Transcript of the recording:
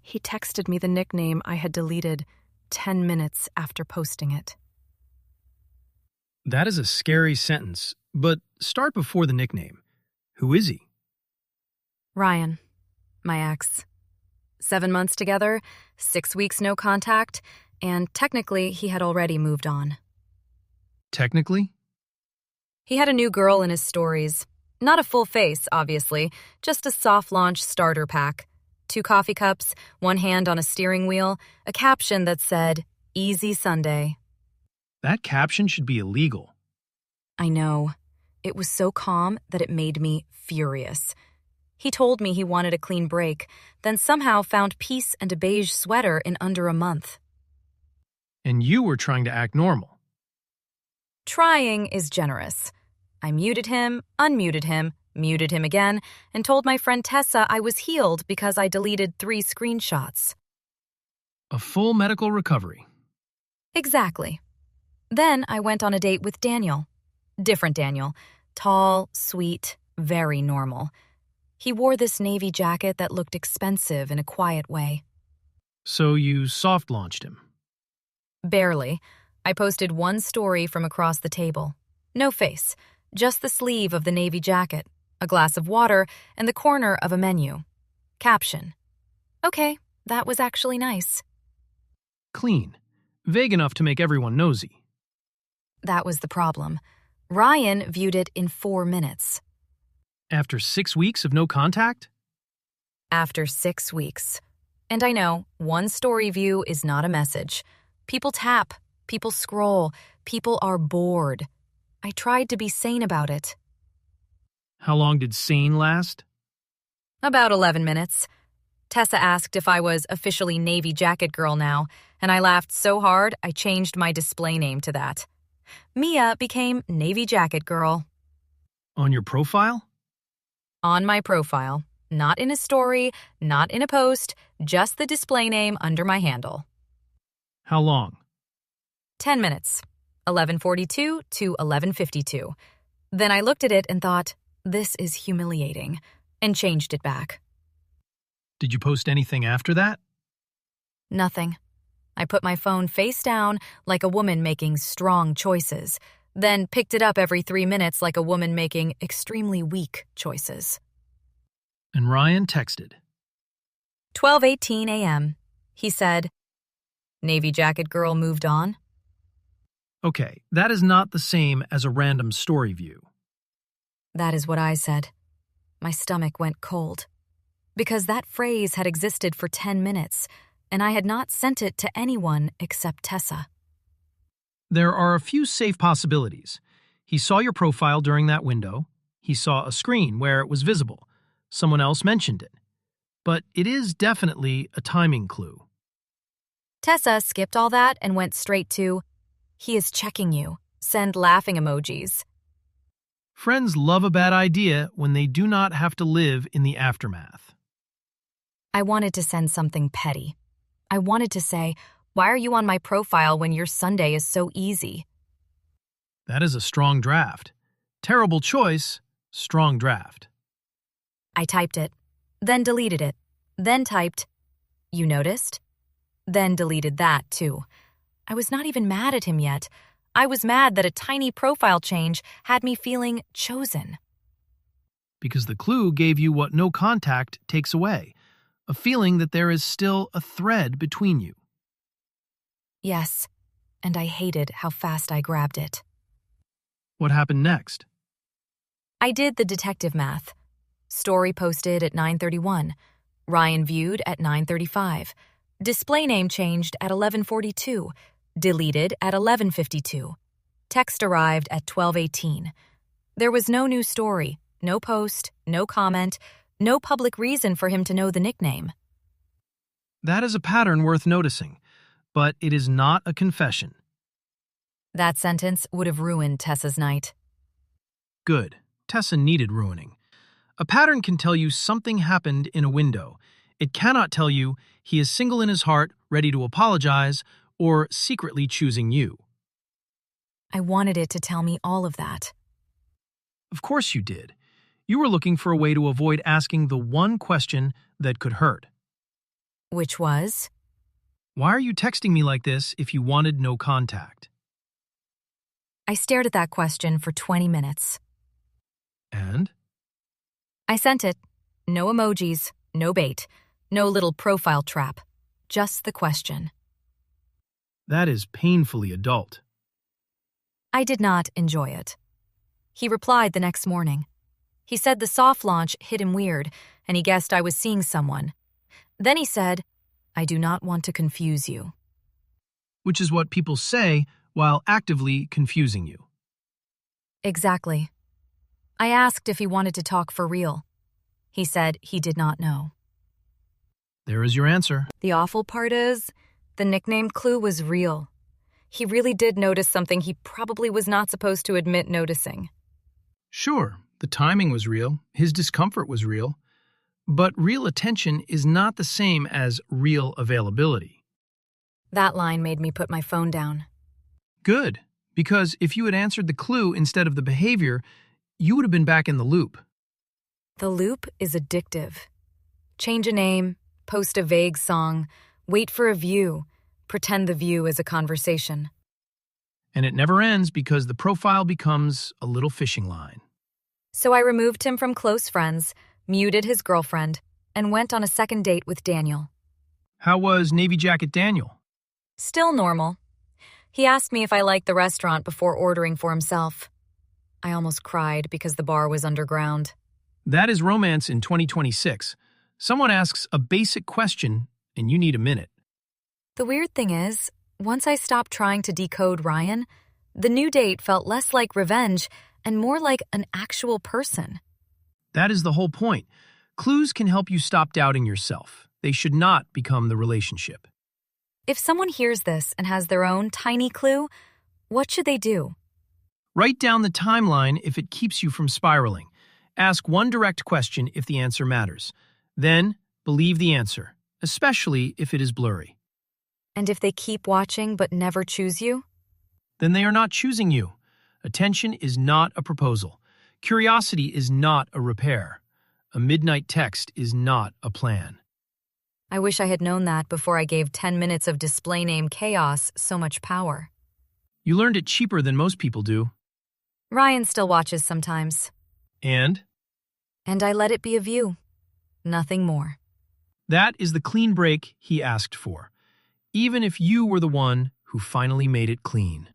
He texted me the nickname I had deleted 10 minutes after posting it. That is a scary sentence, but start before the nickname. Who is he? Ryan, my ex. 7 months together, 6 weeks no contact, and technically he had already moved on. Technically? He had a new girl in his stories. Not a full face, obviously, just a soft launch starter pack. 2 coffee cups, 1 hand on a steering wheel, a caption that said, "Easy Sunday." That caption should be illegal. I know. It was so calm that it made me furious. He told me he wanted a clean break, then somehow found peace and a beige sweater in under a month. And you were trying to act normal. Trying is generous. I muted him, unmuted him, muted him again, and told my friend Tessa I was healed because I deleted 3 screenshots. A full medical recovery. Exactly. Then I went on a date with Daniel. Different Daniel. Tall, sweet, very normal. He wore this navy jacket that looked expensive in a quiet way. So you soft-launched him. Barely. I posted 1 story from across the table. No face, just the sleeve of the navy jacket, a glass of water, and the corner of a menu. Caption: "Okay, that was actually nice." Clean. Vague enough to make everyone nosy. That was the problem. Ryan viewed it in 4 minutes. After 6 weeks of no contact? After 6 weeks. And I know, 1 story view is not a message. People tap, people scroll, people are bored. I tried to be sane about it. How long did sane last? About 11 minutes. Tessa asked if I was officially Navy Jacket Girl now, and I laughed so hard I changed my display name to that. Mia became Navy Jacket Girl. On your profile? On my profile. Not in a story, not in a post, just the display name under my handle. How long? 10 minutes. 11:42 to 11:52. Then I looked at it and thought, this is humiliating, and changed it back. Did you post anything after that? Nothing. I put my phone face down like a woman making strong choices, then picked it up every 3 minutes like a woman making extremely weak choices. And Ryan texted. 12:18 a.m. He said, "Navy Jacket Girl moved on?" Okay, that is not the same as a random story view. That is what I said. My stomach went cold. Because that phrase had existed for 10 minutes, and I had not sent it to anyone except Tessa. There are a few safe possibilities. He saw your profile during that window. He saw a screen where it was visible. Someone else mentioned it. But it is definitely a timing clue. Tessa skipped all that and went straight to, "He is checking you. Send laughing emojis." Friends love a bad idea when they do not have to live in the aftermath. I wanted to send something petty. I wanted to say, "Why are you on my profile when your Sunday is so easy?" That is a strong draft. Terrible choice, strong draft. I typed it, then deleted it, then typed, "You noticed?" Then deleted that, too. I was not even mad at him yet. I was mad that a tiny profile change had me feeling chosen. Because the clue gave you what no contact takes away, a feeling that there is still a thread between you. Yes, and I hated how fast I grabbed it. What happened next? I did the detective math. Story posted at 9:31. Ryan viewed at 9:35. Display name changed at 11:42. Deleted at 11:52. Text arrived at 12:18. There was no new story, no post, no comment, no public reason for him to know the nickname. That is a pattern worth noticing, but it is not a confession. That sentence would have ruined Tessa's night. Good. Tessa needed ruining. A pattern can tell you something happened in a window. It cannot tell you he is single in his heart, ready to apologize, or secretly choosing you. I wanted it to tell me all of that. Of course you did. You were looking for a way to avoid asking the one question that could hurt. which was, Why are you texting me like this if you wanted no contact? I stared at that question for 20 minutes. And? I sent it. No emojis, no bait, no little profile trap. Just the question. That is painfully adult. I did not enjoy it. He replied the next morning. He said the soft launch hit him weird, and he guessed I was seeing someone. Then he said, I do not want to confuse you. Which is what people say while actively confusing you. Exactly. I asked if he wanted to talk for real. He said he did not know. There is your answer. The awful part is, the nickname clue was real. He really did notice something he probably was not supposed to admit noticing. Sure, the timing was real, his discomfort was real, but real attention is not the same as real availability. That line made me put my phone down. Good, because if you had answered the clue instead of the behavior, you would have been back in the loop. The loop is addictive. Change a name, post a vague song, wait for a view, pretend the view is a conversation. And it never ends because the profile becomes a little fishing line. So I removed him from close friends, muted his girlfriend, and went on a second date with Daniel. How was Navy Jacket Daniel? Still normal. He asked me if I liked the restaurant before ordering for himself. I almost cried because the bar was underground. That is romance in 2026. Someone asks a basic question, and you need a minute. The weird thing is, once I stopped trying to decode Ryan, the new date felt less like revenge and more like an actual person. That is the whole point. Clues can help you stop doubting yourself. They should not become the relationship. If someone hears this and has their own tiny clue, what should they do? Write down the timeline if it keeps you from spiraling. Ask one direct question if the answer matters. Then, believe the answer, especially if it is blurry. And if they keep watching but never choose you? Then they are not choosing you. Attention is not a proposal. Curiosity is not a repair. A midnight text is not a plan. I wish I had known that before I gave 10 minutes of display name chaos so much power. You learned it cheaper than most people do. Ryan still watches sometimes. And I let it be a view. Nothing more. that is the clean break he asked for, even if you were the one who finally made it clean.